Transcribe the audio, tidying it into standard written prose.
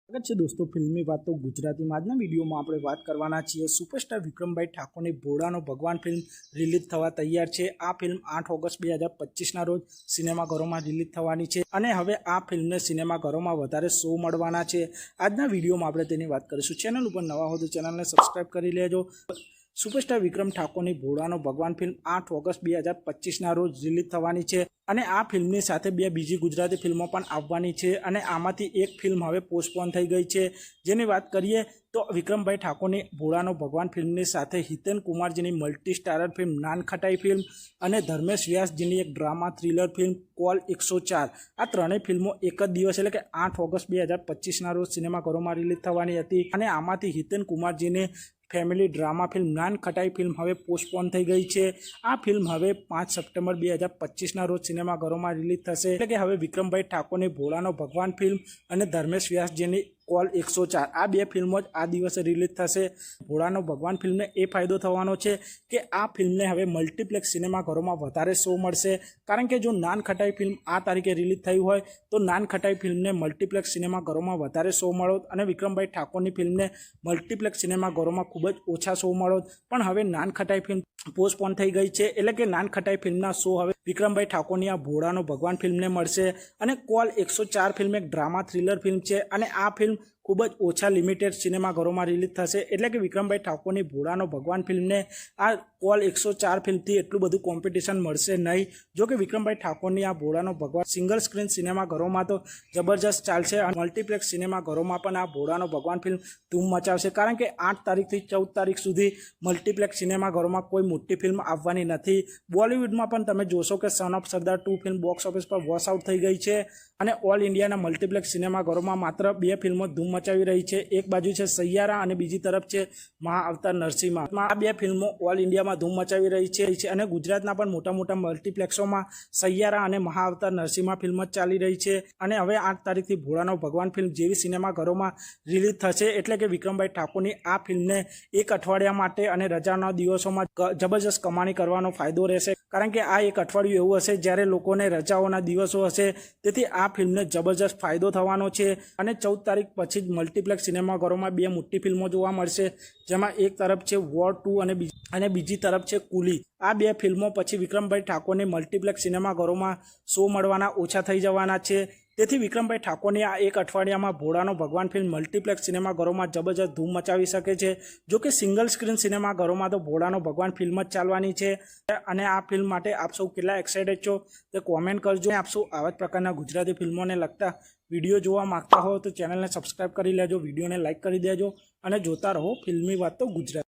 સ્વાગત છે દોસ્તો ફિલ્મી વાતો ગુજરાતીમાં। આજના વિડીયોમાં આપણે વાત કરવાના છીએ સુપરસ્ટાર વિક્રમભાઈ ઠાકોરની ભોળાનો ભગવાન ફિલ્મ રિલીઝ થવા તૈયાર છે। આ ફિલ્મ 8 ઓગસ્ટ 2025ના રોજ સિનેમાઘરોમાં રિલીઝ થવાની છે અને હવે આ ફિલ્મને સિનેમાઘરોમાં વધારે શો મળવાના છે। આજના વિડીયોમાં આપણે તેની વાત કરીશું। ચેનલ ઉપર નવા હો તો ચેનલને સબસ્ક્રાઇબ કરી લેજો। સુપરસ્ટાર વિક્રમ ઠાકોરની ભોળાનો ભગવાન ફિલ્મ 8 ઓગસ્ટ 2025ના રોજ રિલીઝ થવાની છે અને આ ફિલ્મની સાથે બે બીજી ગુજરાતી ફિલ્મો પણ આવવાની છે અને આમાંથી એક ફિલ્મ હવે પોસ્ટપોન થઈ ગઈ છે। જેની વાત કરીએ તો વિક્રમભાઈ ઠાકોરની ભોળાનો ભગવાન ફિલ્મની સાથે હિતેન કુમારજીની multi starrer film Nan Khatai film અને ધર્મેશ વ્યાસજીની એક ડ્રામા થ્રિલર ફિલ્મ કોલ 104 આ ત્રણેય ફિલ્મો એક જ દિવસ એટલે કે 8 ઓગસ્ટ 2025ના રોજ સિનેમાઘરોમાં રિલીઝ થવાની હતી અને આમાંથી હિતેન કુમારજીને family drama film Nan Khatai film હવે પોસ્ટપોન થઈ ગઈ છે। આ ફિલ્મ હવે 5 સપ્ટેમ્બર 2025ના રોજ સિનેમાઘરોમાં રિલીઝ થશે એટલે કે હવે વિક્રમભાઈ ઠાકોરની ભોળાનો ભગવાન ફિલ્મ અને ધર્મેશ વ્યાસજીની કોલ 104 આ બે ફિલ્મો જ આ દિવસે રિલીઝ થશે। ભોળાનો ભગવાન ફિલ્મને એ ફાયદો થવાનો છે કે આ ફિલ્મને હવે મલ્ટીપ્લેક્સ સિનેમાઘરોમાં વધારે શો મળશે, કારણ કે જો નાન ખટાઈ ફિલ્મ આ તારીખે રિલીઝ થઈ હોય તો નાન ખટાઈ ફિલ્મને મલ્ટીપ્લેક્સ સિનેમાઘરોમાં વધારે શો મળોત અને વિક્રમભાઈ ઠાકોરની ફિલ્મને મલ્ટીપ્લેક્સ સિનેમાઘરોમાં ખૂબ જ ઓછા શો મળોત। પણ હવે નાન ખટાઈ ફિલ્મ પોસ્ટપોન થઈ ગઈ છે એટલે કે નાન ખટાઈ ફિલ્મના શો હવે વિક્રમભાઈ ઠાકોરની આ ભોળાનો ભગવાન ફિલ્મને મળશે અને કોલ 104 ફિલ્મ એક ડ્રામા થ્રિલર ફિલ્મ છે અને આ ફિલ્મ ખૂબ જ ઓછા લિમિટેડ સિનેમાઘરોમાં રિલીઝ થશે એટલે કે વિક્રમભાઈ ઠાકોરની ભોળાનો ભગવાન ફિલ્મને આ કોલ 104 ફિલ્મથી એટલું બધું કોમ્પિટિશન મળશે નહીં। જો કે વિક્રમભાઈ ઠાકોરની આ ભોળાનો ભગવાન સિંગલ સ્ક્રીન સિનેમાઘરોમાં તો જબરજસ્ત ચાલશે અને મલ્ટીપ્લેક્સ સિનેમાઘરોમાં પણ આ ભોળાનો ભગવાન ફિલ્મ ધૂમ મચાવશે, કારણ કે 8 તારીખથી 14 તારીખ સુધી મલ્ટીપ્લેક્સ સિનેમાઘરોમાં કોઈ મોટી ફિલ્મ આવવાની નથી। બોલિવૂડમાં પણ તમે જોશો કે Son of Sardaar 2 film box office પર વોશ આઉટ થઈ ગઈ છે અને ઓલ ઇન્ડિયાના મલ્ટીપ્લેક્સ સિનેમાઘરોમાં માત્ર 2 ફિલ્મો ધૂમ મચાવી રહી છે। એક બાજુ છે સૈયારા અને બીજી તરફ છે મહાઅવતાર નરસિંહમાં। આ બે ફિલ્મો ઓલ ઇન્ડિયામાં ધૂમ મચાવી રહી છે અને ગુજરાતના પણ મોટા મોટા મલ્ટીપ્લેક્સોમાં સૈયારા અને મહાઅવતાર નરસિંહમાં ફિલ્મ જ ચાલી રહી છે અને હવે 8 તારીખથી ભોળાનો ભગવાન ફિલ્મ જેવી સિનેમાઘરોમાં રિલીઝ થશે એટલે કે વિક્રમભાઈ ઠાકોરની આ ફિલ્મને એક અઠવાડિયા માટે અને રજાના દિવસોમાં જબરજસ્ત કમાણી કરવાનો ફાયદો રહેશે, કારણ કે આ એક અઠવાડિયું એવું હશે જ્યારે લોકોને રજાઓના દિવસો હશે, તેથી આ ફિલ્મને જબરજસ્ત ફાયદો થવાનો છે અને 14 તારીખ પછી જ મલ્ટીપ્લેક્સ સિનેમાઘરોમાં બે મોટી ફિલ્મો જોવા મળશે, જેમાં એક તરફ છે વોર 2 અને બીજી તરફ છે કુલી। આ બે ફિલ્મો પછી વિક્રમભાઈ ઠાકોરની મલ્ટીપ્લેક્સ સિનેમાઘરોમાં શો મળવાના ઓછા થઈ જવાના છે, તેથી વિક્રમભાઈ ઠાકોરની આ એક અઠવાડિયામાં ભોળાનો ભગવાન ફિલ્મ મલ્ટીપ્લેક્સ સિનેમાઘરોમાં જબરજસ્ત ધૂમ મચાવી શકે છે। જો કે સિંગલ સ્ક્રીન સિનેમાઘરોમાં તો ભોળાનો ભગવાન ફિલ્મ જ ચાલવાની છે અને આ ફિલ્મ માટે આપ સૌ કેટલા એક્સાઇટેડ છો તે કોમેન્ટ કરજો। આપ સૌ આવા જ પ્રકારના ગુજરાતી ફિલ્મોને લગતા વિડીયો જોવા માંગતા હો તો ચેનલને સબસ્ક્રાઇબ કરી લેજો, વિડીયોને લાઇક કરી દેજો અને જોતા રહો ફિલ્મી વાતો ગુજરાતી।